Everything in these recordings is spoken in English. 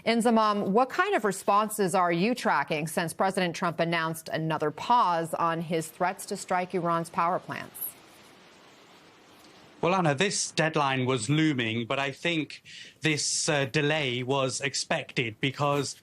Inzamam, what kind of responses are you tracking since President Trump announced another pause on his threats to strike Iran's power plants? Well, Anna, this deadline was looming, but I think this delay was expected because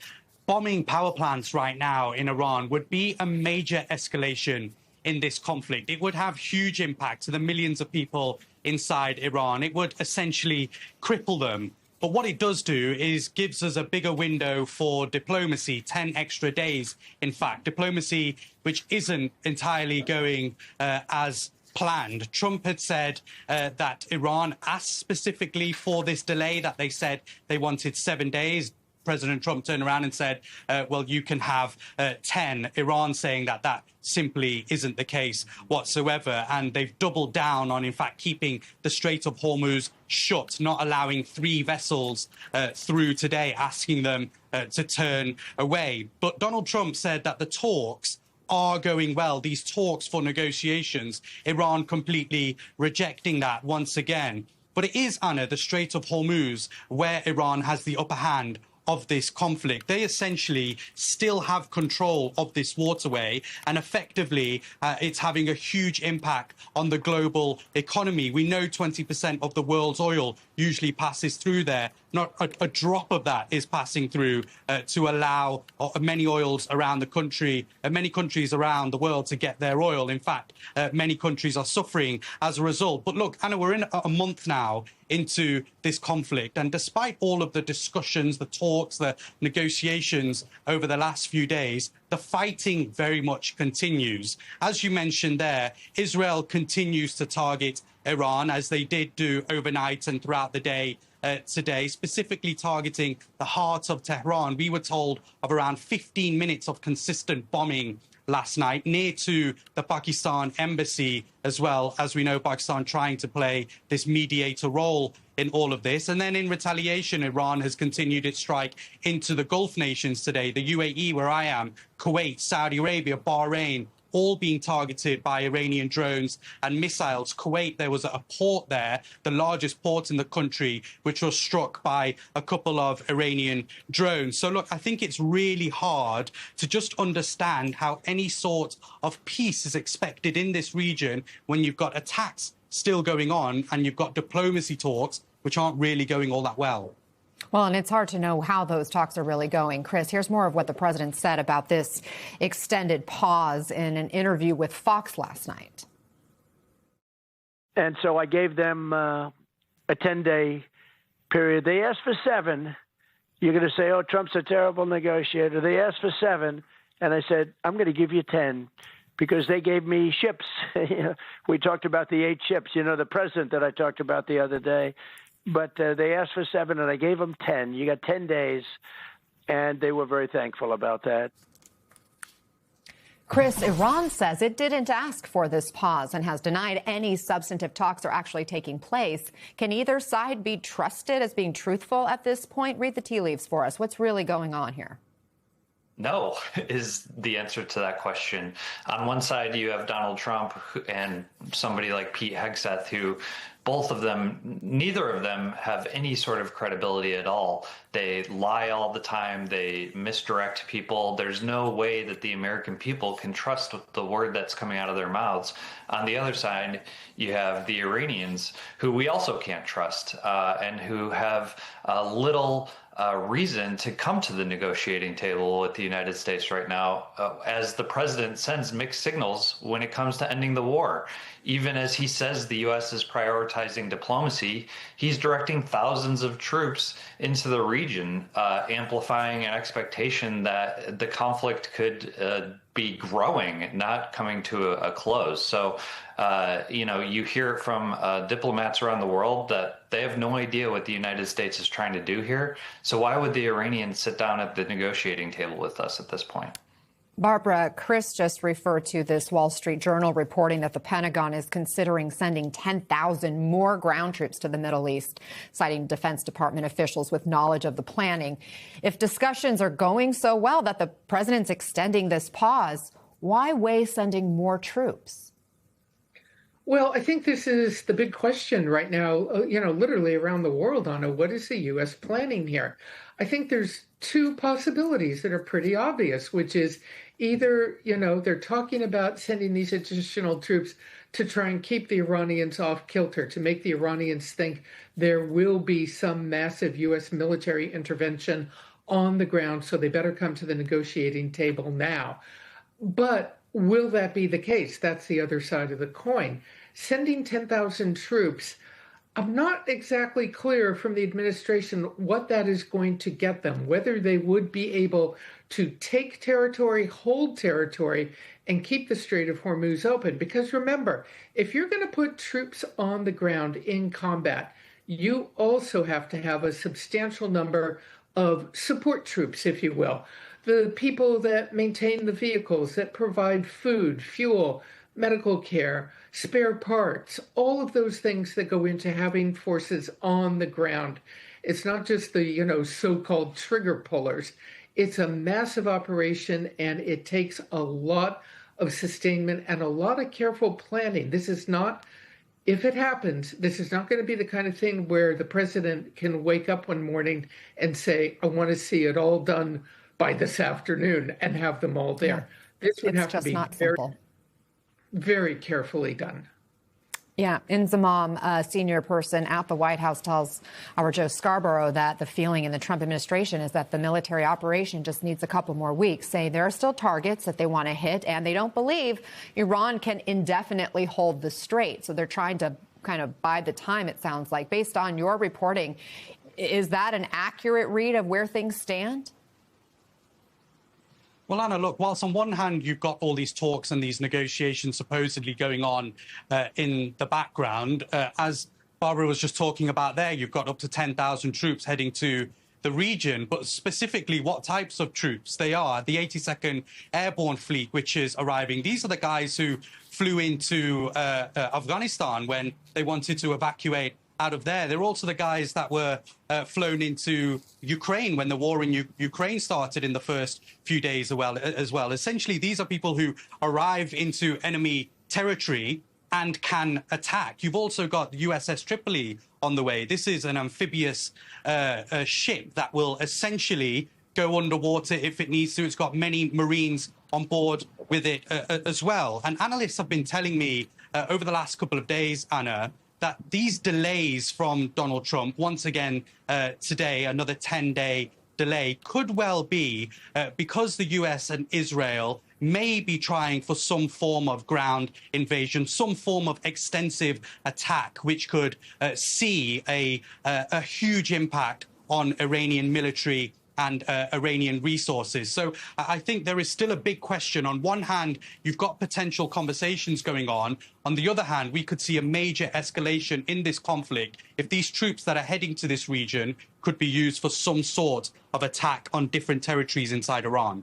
bombing power plants right now in Iran would be a major escalation in this conflict. It would have huge impact to the millions of people inside Iran. It would essentially cripple them. But what it does do is gives us a bigger window for diplomacy, 10 extra days, in fact. Diplomacy which isn't entirely going as planned. Trump had said that Iran asked specifically for this delay, that they said they wanted 7 days. President Trump turned around and said, well, you can have 10. Iran saying that that simply isn't the case whatsoever. And they've doubled down on, in fact, keeping the Strait of Hormuz shut, not allowing 3 vessels through today, asking them to turn away. But Donald Trump said that the talks are going well, these talks for negotiations, Iran completely rejecting that once again. But it is, Anna, the Strait of Hormuz where Iran has the upper hand of this conflict. They essentially still have control of this waterway, and effectively it's having a huge impact on the global economy. We know 20% of the world's oil usually passes through there. Not a drop of that is passing through to allow many oils around the country, many countries around the world to get their oil. In fact, many countries are suffering as a result. But look, Anna, we're in a month now into this conflict. And despite all of the discussions, the talks, the negotiations over the last few days, the fighting very much continues. As you mentioned there, Israel continues to target Iran, as they did do overnight and throughout the day today, specifically targeting the heart of Tehran. We were told of around 15 minutes of consistent bombing last night near to the Pakistan embassy, as well. As we know, Pakistan trying to play this mediator role in all of this. And then in retaliation, Iran has continued its strike into the Gulf nations today, the UAE, where I am, Kuwait, Saudi Arabia, Bahrain, all being targeted by Iranian drones and missiles. Kuwait, there was a port there, the largest port in the country, which was struck by a couple of Iranian drones. So look, I think it's really hard to just understand how any sort of peace is expected in this region when you've got attacks still going on and you've got diplomacy talks which aren't really going all that well. Well, and it's hard to know how those talks are really going. Chris, here's more of what the president said about this extended pause in an interview with Fox last night. And so I gave them a 10-day period. They asked for 7. You're going to say, oh, Trump's a terrible negotiator. They asked for 7, and I said, I'm going to give you 10. Because they gave me ships. We talked about the 8 ships, the president that I talked about the other day. But they asked for 7, and I gave them 10. You got 10 days, and they were very thankful about that. Chris, Iran says it didn't ask for this pause and has denied any substantive talks are actually taking place. Can either side be trusted as being truthful at this point? Read the tea leaves for us. What's really going on here? No, is the answer to that question. On one side, you have Donald Trump and somebody like Pete Hegseth, who both of them, neither of them have any sort of credibility at all. They lie all the time. They misdirect people. There's no way that the American people can trust the word that's coming out of their mouths. On the other side, you have the Iranians, who we also can't trust and who have little reason to come to the negotiating table with the United States right now, as the president sends mixed signals when it comes to ending the war. Even as he says the U.S. is prioritizing diplomacy, he's directing thousands of troops into the region, amplifying an expectation that the conflict could be growing, not coming to a close. So, you hear it from diplomats around the world that they have no idea what the United States is trying to do here. So why would the Iranians sit down at the negotiating table with us at this point? Barbara, Chris just referred to this Wall Street Journal reporting that the Pentagon is considering sending 10,000 more ground troops to the Middle East, citing Defense Department officials with knowledge of the planning. If discussions are going so well that the president's extending this pause, why weigh sending more troops? Well, I think this is the big question right now, literally around the world, Anna. What is the U.S. planning here? I think there's two possibilities that are pretty obvious, which is either, they're talking about sending these additional troops to try and keep the Iranians off kilter, to make the Iranians think there will be some massive U.S. military intervention on the ground, so they better come to the negotiating table now. But will that be the case? That's the other side of the coin. Sending 10,000 troops, I'm not exactly clear from the administration what that is going to get them, whether they would be able to take territory, hold territory, and keep the Strait of Hormuz open. Because remember, if you're going to put troops on the ground in combat, you also have to have a substantial number of support troops, if you will. The people that maintain the vehicles, that provide food, fuel, medical care, spare parts, all of those things that go into having forces on the ground. It's not just the, so-called trigger pullers. It's a massive operation, and it takes a lot of sustainment and a lot of careful planning. This is not, if it happens, this is not going to be the kind of thing where the president can wake up one morning and say, I want to see it all done by this afternoon and have them all there. Yeah. This would have to be very carefully done. Yeah, Inzamam, a senior person at the White House, tells our Joe Scarborough that the feeling in the Trump administration is that the military operation just needs a couple more weeks, saying there are still targets that they want to hit, and they don't believe Iran can indefinitely hold the strait. So they're trying to kind of bide the time, it sounds like. Based on your reporting, is that an accurate read of where things stand? Well, Anna, look, whilst on one hand, you've got all these talks and these negotiations supposedly going on in the background, as Barbara was just talking about there, you've got up to 10,000 troops heading to the region, but specifically what types of troops they are. The 82nd Airborne Fleet, which is arriving. These are the guys who flew into Afghanistan when they wanted to evacuate out of there. They're also the guys that were flown into Ukraine when the war in Ukraine started in the first few days as well. Essentially, these are people who arrive into enemy territory and can attack. You've also got the USS Tripoli on the way. This is an amphibious ship that will essentially go underwater if it needs to. It's got many Marines on board with it as well. And analysts have been telling me over the last couple of days, Anna, that these delays from Donald Trump, once again today, another 10-day delay, could well be because the US and Israel may be trying for some form of ground invasion, some form of extensive attack, which could see a huge impact on Iranian military and Iranian resources. So I think there is still a big question. On one hand, you've got potential conversations going on. On the other hand, we could see a major escalation in this conflict if these troops that are heading to this region could be used for some sort of attack on different territories inside Iran.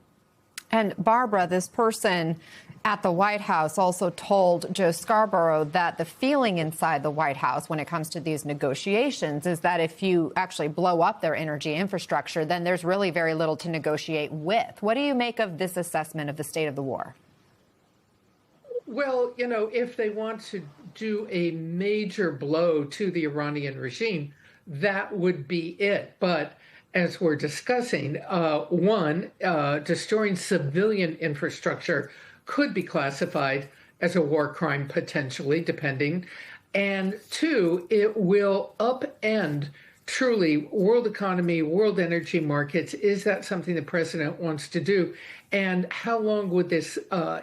And Barbara, this person at the White House also told Joe Scarborough that the feeling inside the White House when it comes to these negotiations is that if you actually blow up their energy infrastructure, then there's really very little to negotiate with. What do you make of this assessment of the state of the war? Well, if they want to do a major blow to the Iranian regime, that would be it. But as we're discussing, destroying civilian infrastructure could be classified as a war crime, potentially, depending. And two, it will upend truly world economy, world energy markets. Is that something the president wants to do? And how long would this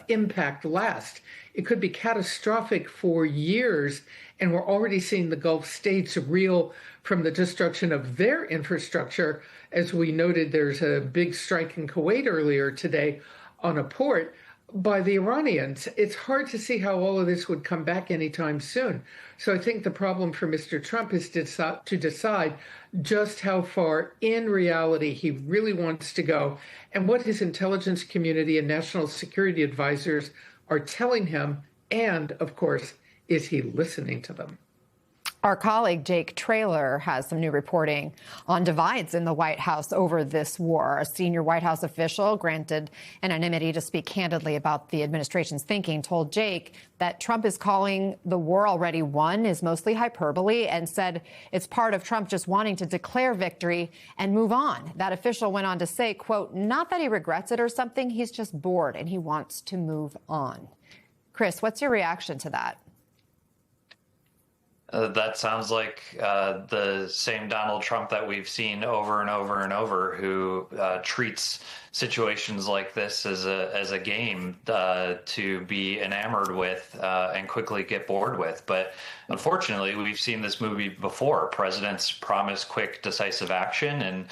impact last? It could be catastrophic for years. And we're already seeing the Gulf states reel from the destruction of their infrastructure. As we noted, there's a big strike in Kuwait earlier today on a port by the Iranians. It's hard to see how all of this would come back anytime soon. So I think the problem for Mr. Trump is to decide just how far in reality he really wants to go and what his intelligence community and national security advisors are telling him. And, of course, is he listening to them? Our colleague Jake Traylor has some new reporting on divides in the White House over this war. A senior White House official granted anonymity to speak candidly about the administration's thinking told Jake that Trump is calling the war already won is mostly hyperbole and said it's part of Trump just wanting to declare victory and move on. That official went on to say, quote, not that he regrets it or something, he's just bored and he wants to move on. Chris, what's your reaction to that? That sounds like the same Donald Trump that we've seen over and over and over, who treats situations like this as a game to be enamored with and quickly get bored with. But unfortunately, we've seen this movie before. Presidents promise quick, decisive action, and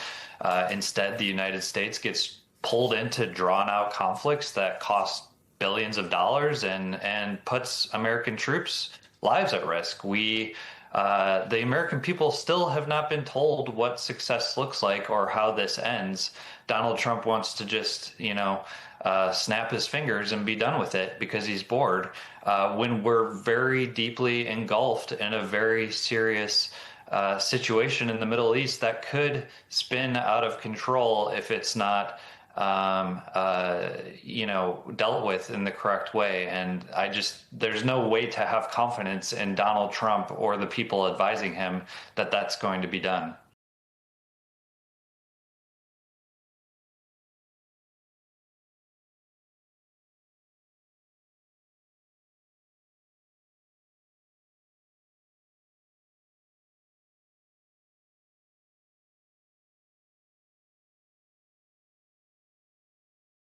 instead the United States gets pulled into drawn-out conflicts that cost billions of dollars and puts American troops' lives at risk. The American people still have not been told what success looks like or how this ends. Donald Trump wants to just, snap his fingers and be done with it because he's bored, when we're very deeply engulfed in a very serious situation in the Middle East that could spin out of control if it's not dealt with in the correct way. And there's no way to have confidence in Donald Trump or the people advising him that that's going to be done.